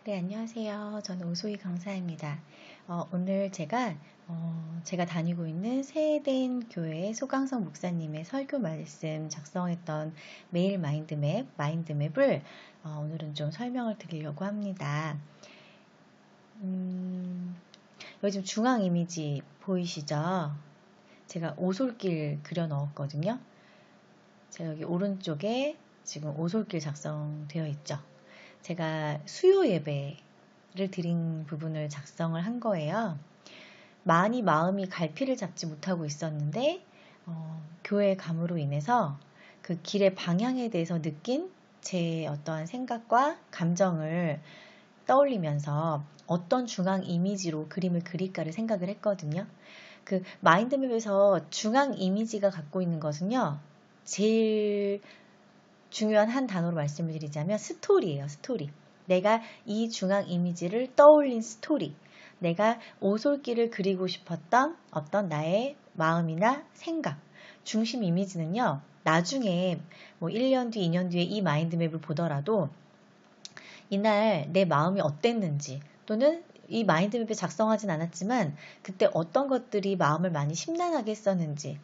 네, 안녕하세요. 저는 오소희 강사입니다. 오늘 제가 다니고 있는 세eden 교회 소강성 목사님의 설교 말씀 작성했던 메일 마인드맵을 오늘은 좀 설명을 드리려고 합니다. 요즘 중앙 이미지 보이시죠? 제가 오솔길 그려 넣었거든요. 제가 여기 오른쪽에 지금 오솔길 작성되어 있죠. 제가 수요 예배를 드린 부분을 작성을 한 거예요. 많이 마음이 갈피를 잡지 못하고 있었는데 교회 감으로 인해서 그 길의 방향에 대해서 느낀 제 어떠한 생각과 감정을 떠올리면서 어떤 중앙 이미지로 그림을 그릴까를 생각을 했거든요. 그 마인드맵에서 중앙 이미지가 갖고 있는 것은요. 제일 중요한 한 단어로 말씀을 드리자면 스토리예요. 스토리. 내가 이 중앙 이미지를 떠올린 스토리. 내가 오솔길을 그리고 싶었던 어떤 나의 마음이나 생각. 중심 이미지는요. 나중에 뭐 1년 뒤, 2년 뒤에 이 마인드맵을 보더라도 이날 내 마음이 어땠는지 또는 이 마인드맵에 작성하진 않았지만 그때 어떤 것들이 마음을 많이 심란하게 했었는지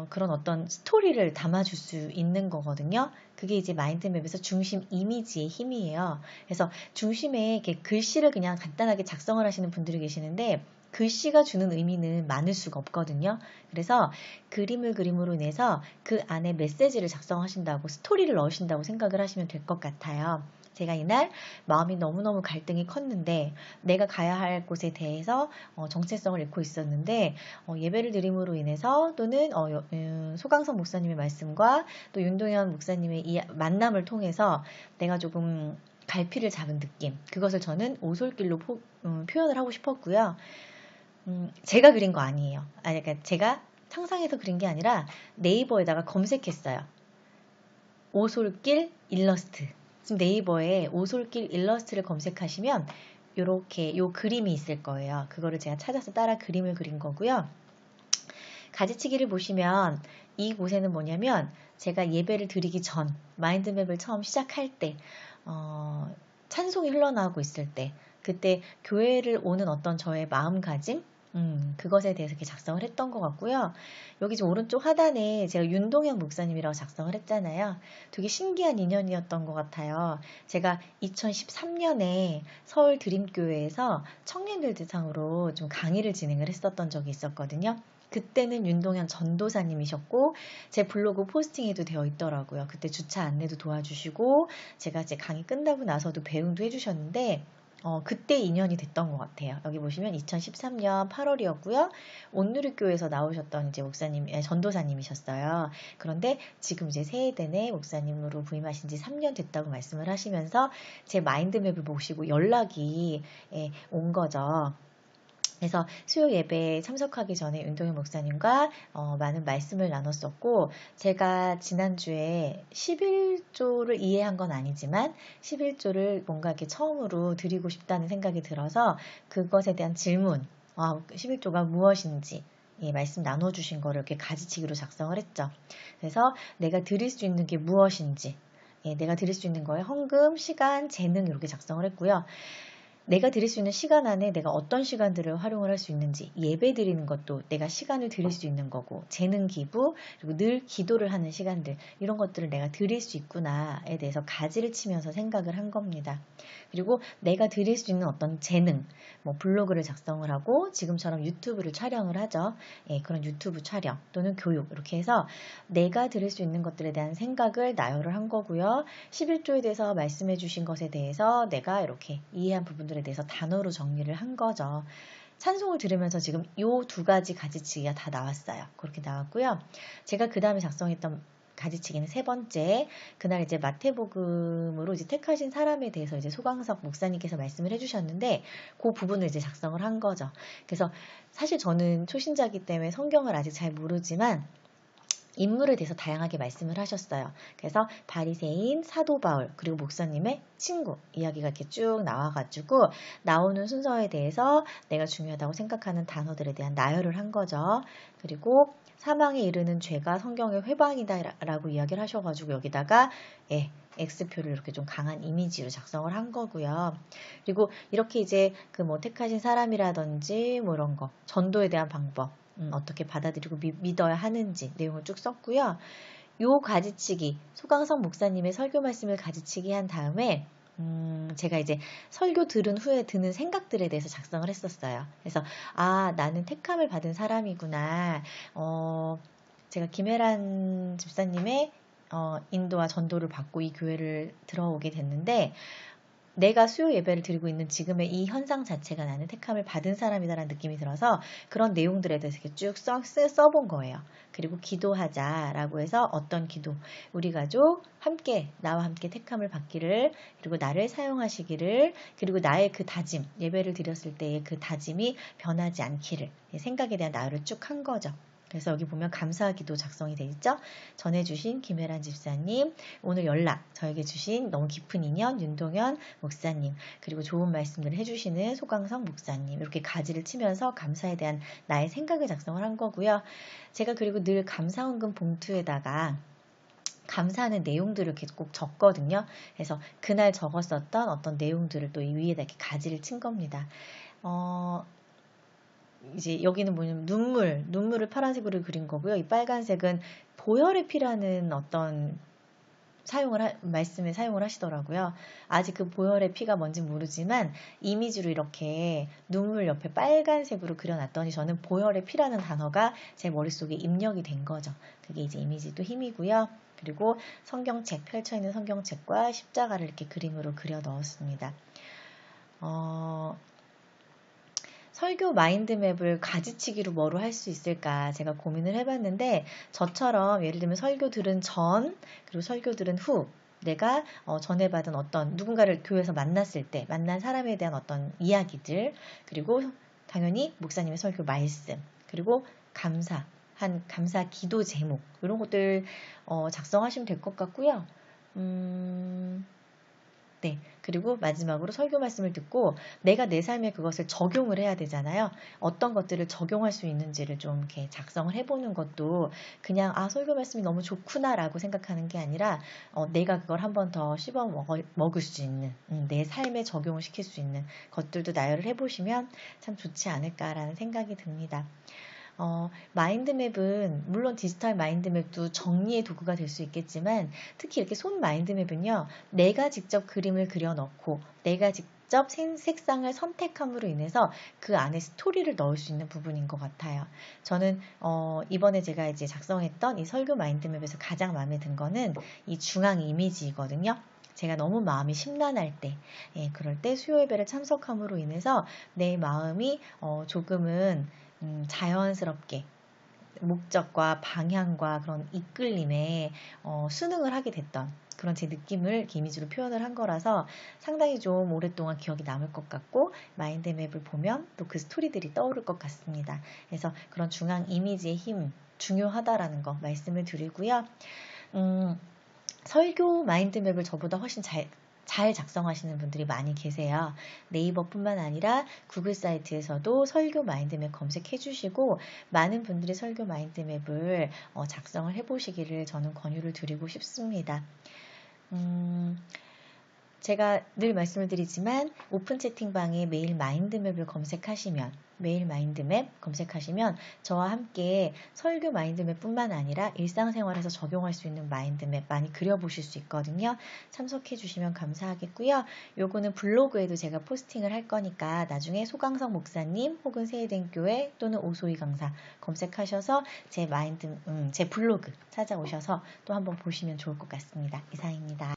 그런 어떤 스토리를 담아줄 수 있는 거거든요. 그게 이제 마인드맵에서 중심 이미지의 힘이에요. 그래서 중심에 이렇게 글씨를 그냥 간단하게 작성을 하시는 분들이 계시는데 글씨가 주는 의미는 많을 수가 없거든요. 그래서 그림을 그림으로 인해서 그 안에 메시지를 작성하신다고 스토리를 넣으신다고 생각을 하시면 될 것 같아요. 제가 이날 마음이 너무너무 갈등이 컸는데 내가 가야 할 곳에 대해서 정체성을 잃고 있었는데 예배를 드림으로 인해서 또는 소강성 목사님의 말씀과 또 윤동현 목사님의 이 만남을 통해서 내가 조금 갈피를 잡은 느낌, 그것을 저는 오솔길로 표현을 하고 싶었고요. 제가 그린 거 아니에요. 그러니까 제가 상상해서 그린 게 아니라 네이버에다가 검색했어요. 오솔길 일러스트. 지금 네이버에 오솔길 일러스트를 검색하시면 요렇게 요 그림이 있을 거예요. 그거를 제가 찾아서 따라 그림을 그린 거고요. 가지치기를 보시면 이곳에는 뭐냐면 제가 예배를 드리기 전 마인드맵을 처음 시작할 때 찬송이 흘러나오고 있을 때 그때 교회를 오는 어떤 저의 마음가짐 그것에 대해서 이렇게 작성을 했던 것 같고요. 여기 지금 오른쪽 하단에 제가 윤동현 목사님이라고 작성을 했잖아요. 되게 신기한 인연이었던 것 같아요. 제가 2013년에 서울 드림교회에서 청년들 대상으로 좀 강의를 진행을 했었던 적이 있었거든요. 그때는 윤동현 전도사님이셨고 제 블로그 포스팅에도 되어 있더라고요. 그때 주차 안내도 도와주시고 제가 이제 강의 끝나고 나서도 배웅도 해주셨는데 그때 인연이 됐던 것 같아요. 여기 보시면 2013년 8월이었고요. 온누리교회에서 나오셨던 이제 전도사님이셨어요. 그런데 지금 이제 세에덴의 목사님으로 부임하신 지 3년 됐다고 말씀을 하시면서 제 마인드맵을 보시고 연락이 온 거죠. 그래서 수요 예배에 참석하기 전에 윤동현 목사님과 많은 말씀을 나눴었고 제가 지난주에 11조를 이해한 건 아니지만 11조를 뭔가 이렇게 처음으로 드리고 싶다는 생각이 들어서 그것에 대한 질문 11조가 무엇인지 말씀 나눠주신 거를 이렇게 가지치기로 작성을 했죠. 그래서 내가 드릴 수 있는 게 무엇인지 내가 드릴 수 있는 거에 헌금, 시간, 재능 이렇게 작성을 했고요. 내가 드릴 수 있는 시간 안에 내가 어떤 시간들을 활용을 할 수 있는지 예배 드리는 것도 내가 시간을 드릴 수 있는 거고 재능 기부 그리고 늘 기도를 하는 시간들 이런 것들을 내가 드릴 수 있구나에 대해서 가지를 치면서 생각을 한 겁니다. 그리고 내가 드릴 수 있는 어떤 재능 뭐 블로그를 작성을 하고 지금처럼 유튜브를 촬영을 하죠. 그런 유튜브 촬영 또는 교육 이렇게 해서 내가 드릴 수 있는 것들에 대한 생각을 나열을 한 거고요. 11조에 대해서 말씀해 주신 것에 대해서 내가 이렇게 이해한 부분들에 대해서 단어로 정리를 한 거죠. 찬송을 들으면서 지금 요 두 가지 가지치기가 다 나왔어요. 그렇게 나왔고요. 제가 그 다음에 작성했던 가지치기는 세 번째, 그날 이제 마태복음으로 이제 택하신 사람에 대해서 이제 소강석 목사님께서 말씀을 해주셨는데, 그 부분을 이제 작성을 한 거죠. 그래서 사실 저는 초신자이기 때문에 성경을 아직 잘 모르지만, 인물에 대해서 다양하게 말씀을 하셨어요. 그래서 바리새인, 사도 바울, 그리고 목사님의 친구 이야기가 이렇게 쭉 나와가지고 나오는 순서에 대해서 내가 중요하다고 생각하는 단어들에 대한 나열을 한 거죠. 그리고 사망에 이르는 죄가 성경의 회방이다라고 이야기를 하셔가지고 여기다가 X표를 이렇게 좀 강한 이미지로 작성을 한 거고요. 그리고 이렇게 이제 그 뭐 택하신 사람이라든지 뭐 이런 거, 전도에 대한 방법, 어떻게 받아들이고 믿어야 하는지 내용을 쭉 썼고요. 요 가지치기, 소강성 목사님의 설교 말씀을 가지치기 한 다음에 제가 이제 설교 들은 후에 드는 생각들에 대해서 작성을 했었어요. 그래서 나는 택함을 받은 사람이구나. 제가 김혜란 집사님의 인도와 전도를 받고 이 교회를 들어오게 됐는데 내가 수요 예배를 드리고 있는 지금의 이 현상 자체가 나는 택함을 받은 사람이다라는 느낌이 들어서 그런 내용들에 대해서 이렇게 쭉 써본 거예요. 그리고 기도하자라고 해서 어떤 기도, 우리 가족 함께 나와 함께 택함을 받기를, 그리고 나를 사용하시기를, 그리고 나의 그 다짐, 예배를 드렸을 때의 그 다짐이 변하지 않기를, 생각에 대한 나열을 쭉 한 거죠. 그래서 여기 보면 감사기도 작성이 되어 있죠. 전해주신 김혜란 집사님, 오늘 연락 저에게 주신 너무 깊은 인연 윤동현 목사님, 그리고 좋은 말씀들을 해주시는 소강성 목사님, 이렇게 가지를 치면서 감사에 대한 나의 생각을 작성을 한 거고요. 제가 그리고 늘 감사원금 봉투에다가 감사하는 내용들을 이렇게 꼭 적거든요. 그래서 그날 적었었던 어떤 내용들을 또 이 위에다 이렇게 가지를 친 겁니다. 이제 여기는 뭐냐면 눈물을 파란색으로 그린 거고요. 이 빨간색은 보혈의 피라는 어떤 말씀에 사용을 하시더라고요. 아직 그 보혈의 피가 뭔지 모르지만 이미지로 이렇게 눈물 옆에 빨간색으로 그려놨더니 저는 보혈의 피라는 단어가 제 머릿속에 입력이 된 거죠. 그게 이제 이미지도 힘이고요. 그리고 성경책, 펼쳐있는 성경책과 십자가를 이렇게 그림으로 그려 넣었습니다. 설교 마인드맵을 가지치기로 뭐로 할 수 있을까 제가 고민을 해봤는데 저처럼 예를 들면 설교 들은 전 그리고 설교 들은 후 내가 전해받은 어떤 누군가를 교회에서 만났을 때 만난 사람에 대한 어떤 이야기들 그리고 당연히 목사님의 설교 말씀 그리고 감사 기도 제목 이런 것들 작성하시면 될 것 같고요. 네. 그리고 마지막으로 설교 말씀을 듣고 내가 내 삶에 그것을 적용을 해야 되잖아요. 어떤 것들을 적용할 수 있는지를 좀 이렇게 작성을 해보는 것도 그냥 설교 말씀이 너무 좋구나라고 생각하는 게 아니라 내가 그걸 한 번 더 씹어 먹을 수 있는 내 삶에 적용을 시킬 수 있는 것들도 나열을 해보시면 참 좋지 않을까라는 생각이 듭니다. 마인드맵은 물론 디지털 마인드맵도 정리의 도구가 될 수 있겠지만 특히 이렇게 손 마인드맵은요. 내가 직접 그림을 그려넣고 내가 직접 색상을 선택함으로 인해서 그 안에 스토리를 넣을 수 있는 부분인 것 같아요. 저는 이번에 제가 이제 작성했던 이 설교 마인드맵에서 가장 마음에 든 거는 이 중앙 이미지거든요. 제가 너무 마음이 심란할 때, 그럴 때 수요 예배를 참석함으로 인해서 내 마음이 조금은 자연스럽게 목적과 방향과 그런 이끌림에 순응을 하게 됐던 그런 제 느낌을 이미지로 표현을 한 거라서 상당히 좀 오랫동안 기억이 남을 것 같고 마인드맵을 보면 또 그 스토리들이 떠오를 것 같습니다. 그래서 그런 중앙 이미지의 힘 중요하다라는 거 말씀을 드리고요. 설교 마인드맵을 저보다 훨씬 잘 작성하시는 분들이 많이 계세요. 네이버뿐만 아니라 구글 사이트에서도 설교 마인드맵 검색해 주시고 많은 분들이 설교 마인드맵을 작성을 해보시기를 저는 권유를 드리고 싶습니다. 제가 늘 말씀을 드리지만 오픈 채팅방에 메일 마인드맵을 메일 마인드맵 검색하시면 저와 함께 설교 마인드맵 뿐만 아니라 일상생활에서 적용할 수 있는 마인드맵 많이 그려보실 수 있거든요. 참석해 주시면 감사하겠고요. 요거는 블로그에도 제가 포스팅을 할 거니까 나중에 소강성 목사님 혹은 세이den교회 또는 오소희 강사 검색하셔서 제 블로그 찾아오셔서 또 한번 보시면 좋을 것 같습니다. 이상입니다.